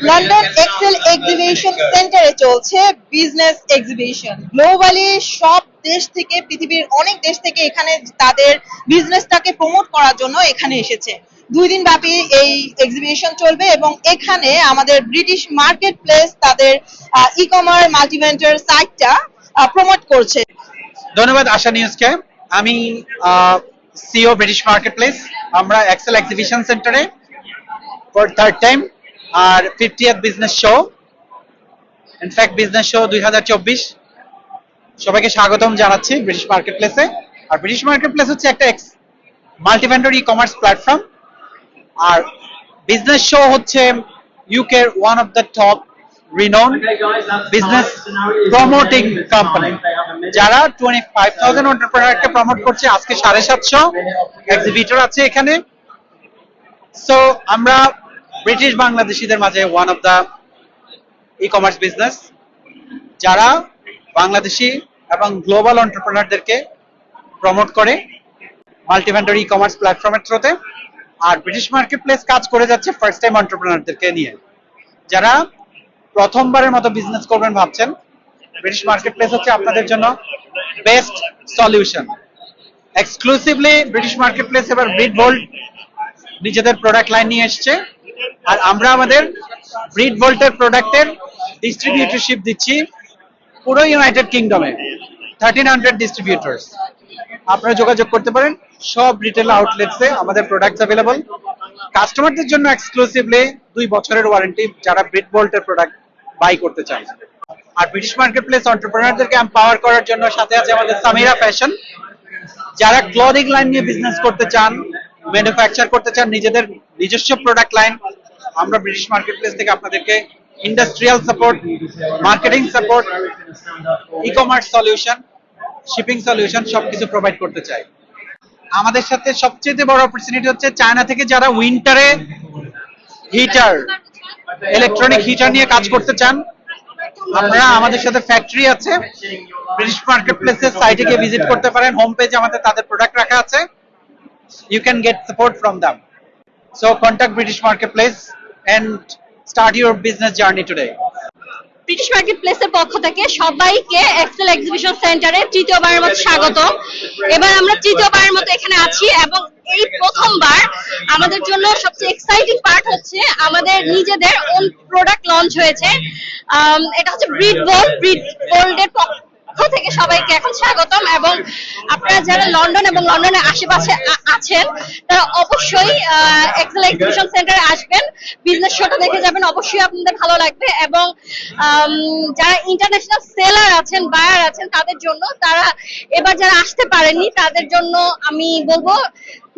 London Excel exhibition সেন্টারে চলছে business exhibition. Globally সব দেশ থেকে, পৃথিবীর অনেক দেশ থেকে এখানে তাদের বিজনেসটাকে প্রমোট করার জন্য এখানে এসেছে। 2 দিন ব্যাপী এই এক্সিবিশন চলবে এবং এখানে আমাদের ব্রিটিশ মার্কেট প্লেস তাদের ই কমার্স মাল্টিভেন্ডার সাইটটা প্রমোট করছে। ধন্যবাদ আশা নিউজকে। আমি সিও ব্রিটিশ মার্কেট প্লেস। আমরা এক্সেল এক্সিবিশন সেন্টারে ফর থার্ড টাইম আর 50th business show, in fact business show 2024, সবাইকে স্বাগতম জানাচ্ছি ব্রিটিশ মার্কেট প্লেসে। আর ব্রিটিশ মার্কেট প্লেস হচ্ছে একটা মাল্টিভেন্ডার ই কমার্স প্ল্যাটফর্ম। আর বিজনেস শো হচ্ছে ইউকের one of the top renowned business promoting company, যারা 25,000 এন্টারপ্রেনারকে প্রমোট করছে। আজকে 750 এক্সিবিটর আছে এখানে। সো আমরা ব্রিটিশ বাংলাদেশিদের মাঝে one of the e commerce business, যারা বাংলাদেশি এবং গ্লোবাল এন্টারপ্রেনারদেরকে প্রমোট করে মাল্টিভেন্ডার ই কমার্স প্ল্যাটফর্মের থ্রুতে। আর ব্রিটিশ মার্কেট প্লেস কাজ করে যাচ্ছে ফার্স্ট টাইম এন্টারপ্রেনারদেরকে নিয়ে, যারা প্রথমবারের মতো বিজনেস করবেন ভাবছেন। ব্রিটিশ মার্কেট প্লেস হচ্ছে আপনাদের জন্য best solution. Exclusively British market place এবার ব্রিড ভোল্ট নিজেদের প্রোডাক্ট লাইন নিয়ে এসছে। আর আমরা আমাদের ব্রিড ভোল্টের প্রোডাক্টের ডিস্ট্রিবিউটরশিপ দিচ্ছি পুরো ইউনাইটেড কিংডমে 1300 ডিস্ট্রিবিউটরস। আপনারা যোগাযোগ করতে পারেন সব রিটেল আউটলেটসে, আমাদের প্রোডাক্টস অ্যাভেলেবল। কাস্টমারদের জন্য এক্সক্লুসিভলি 2 বছরের ওয়ারেন্টি যারা ব্রিড ভোল্টের প্রোডাক্ট বাই করতে চান। আর ব্রিটিশ মার্কেট প্লেস এন্টারপ্রেনারদেরকে এম্পাওয়ার করার জন্য সাথে আছে আমাদের সামিরা ফ্যাশন, যারা ক্লদিং লাইন নিয়ে বিজনেস করতে চান, ম্যানুফ্যাকচার করতে চান নিজেদের নিজস্ব প্রোডাক্ট লাইন। আমরা ব্রিটিশ মার্কেট প্লেস থেকে আপনাদেরকে industrial support, marketing support, e commerce solution, shipping solution সবকিছু প্রোভাইড করতে চাই। আমাদের সাথে সবচেয়ে বড় অপরচুনিটি হচ্ছে চায়না থেকে যারা উইন্টারে হিটার, ইলেকট্রনিক হিটার নিয়ে কাজ করতে চান। আপনারা আমাদের সাথে ফ্যাক্টরি আছে, ব্রিটিশ মার্কেট প্লেসের সাইটে গিয়ে ভিজিট করতে পারেন। হোম পেজে আমাদের তাদের প্রোডাক্ট রাখা আছে। You can get support from them. So contact British Marketplace and start your business journey today. British market প্লেসের পক্ষ থেকে সবাইকে এক্সেল এক্সিবিশন সেন্টারে তৃতীয়বারের মতো স্বাগত। এবার আমরা তৃতীয়বারের মতো এখানে আছি এবং এই প্রথমবার আমাদের জন্য সবচেয়ে এক্সাইটিং পার্ট হচ্ছে আমাদের নিজেদের ওন প্রোডাক্ট লঞ্চ হয়েছে। এটা হচ্ছে ব্রিড বোল্ডের পক্ষ থেকে সবাইকে এখন স্বাগতম। এবং আপনারা যারা লন্ডন এবং লন্ডনের আশেপাশে আছেন তারা অবশ্যই এক্সেল এক্সিবিশন সেন্টারে আসবেন, বিজনেস শোটা দেখে যাবেন, অবশ্যই আপনাদের ভালো লাগবে। এবং যারা ইন্টারন্যাশনাল সেলার আছেন, বায়ার আছেন, তাদের জন্য, তারা এবার যারা আসতে পারেননি তাদের জন্য আমি বলবো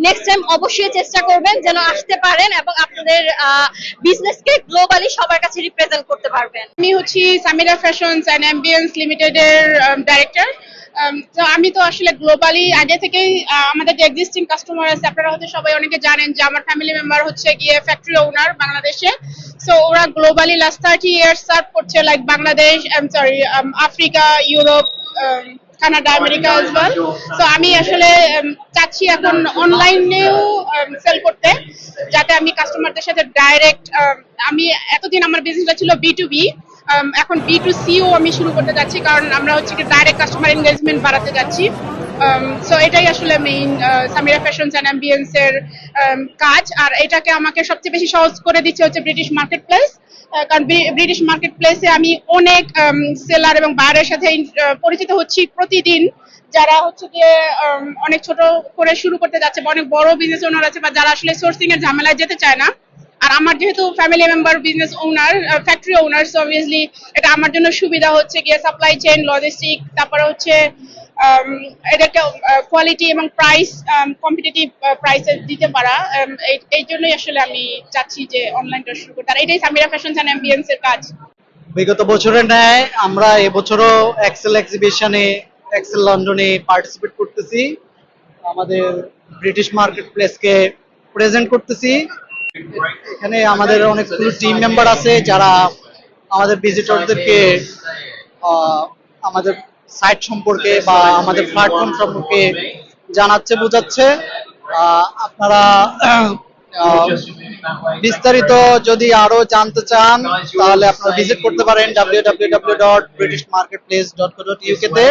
নেক্সট টাইম অবশ্যই চেষ্টা করবেন যেন আসতে পারেন এবং আপনাদের বিজনেসকে গ্লোবালি সবার কাছে রিপ্রেজেন্ট করতে পারবেন। আমি হচ্ছি সামিরা ফ্যাশনস অ্যান্ড অ্যাম্বিয়েন্স লিমিটেডের ডাইরেক্টর। তো আমি তো আসলে গ্লোবালি আগে থেকেই আমাদের যে এক্সিস্টিং কাস্টমার আছে, আপনারা হয়তো সবাই অনেকে জানেন যে আমার ফ্যামিলি মেম্বার হচ্ছে গিয়ে ফ্যাক্টরি ওনার বাংলাদেশে। সো ওরা গ্লোবালি লাস্ট 30 ইয়ার্স সার্ভ করছে, like Bangladesh, Africa, Europe, Canada, America as well. So আমি আসলে চাচ্ছি এখন অনলাইনেও সেল করতে, যাতে আমি কাস্টমারদের সাথে ডাইরেক্ট, আমি এতদিন আমার বিজনেসটা ছিল B2B, এখন B2Cও আমি শুরু করতে যাচ্ছি, কারণ আমরা হচ্ছে কি ডাইরেক্ট কাস্টমার এনগেজমেন্ট বাড়াতে যাচ্ছি। সো এটাই আসলে main Samira fashions and ambience এর কাজ। আর এটাকে আমাকে সবচেয়ে বেশি সহজ করে দিচ্ছে হচ্ছে ব্রিটিশ মার্কেট প্লেস, কারণ ব্রিটিশ মার্কেট প্লেসে আমি অনেক সেলার এবং বায়ারের সাথে পরিচিত হচ্ছি প্রতিদিন, যারা হচ্ছে গিয়ে অনেক ছোট করে শুরু করতে যাচ্ছে বা অনেক বড় বিজনেস ওনার আছে, বা যারা আসলে সোর্সিং এর ঝামেলায় যেতে চায় না। আর আমার যেহেতু family member business owner, factory owner, so obviously এটা আমার জন্য সুবিধা হচ্ছে গিয়ে সাপ্লাই চেইন, লজিস্টিক, তারপরে হচ্ছে এদেরকে কোয়ালিটি এবং প্রাইস কম্পিটিটিভ প্রাইসে দিতে পারা। এই জন্যই আসলে আমি চাচ্ছি যে অনলাইনটা শুরু করতে। আর এটাই সামিরা ফ্যাশনস অ্যান্ড অ্যাম্বিয়েন্স এর কাজ। বিগত বছরের ন্যায় আমরা এবছরও এক্সেল এক্সিবিশনে, এক্সেল লন্ডনে পার্টিসিপেট করতেছি, আমাদের ব্রিটিশ মার্কেট প্লেসকে প্রেজেন্ট করতেছি। এখানে আমাদের অনেকগুলো টিম মেম্বার আছে যারা আমাদের ভিজিটরদেরকে আমাদের সাইট সম্পর্কে বা আমাদের প্ল্যাটফর্ম সম্পর্কে জানাচ্ছে, বোঝাচ্ছে। আপনারা বিস্তারিত যদি আরো জানতে চান তাহলে আপনারা ভিজিট করতে পারেন www.britishmarketplace.co.uk তে।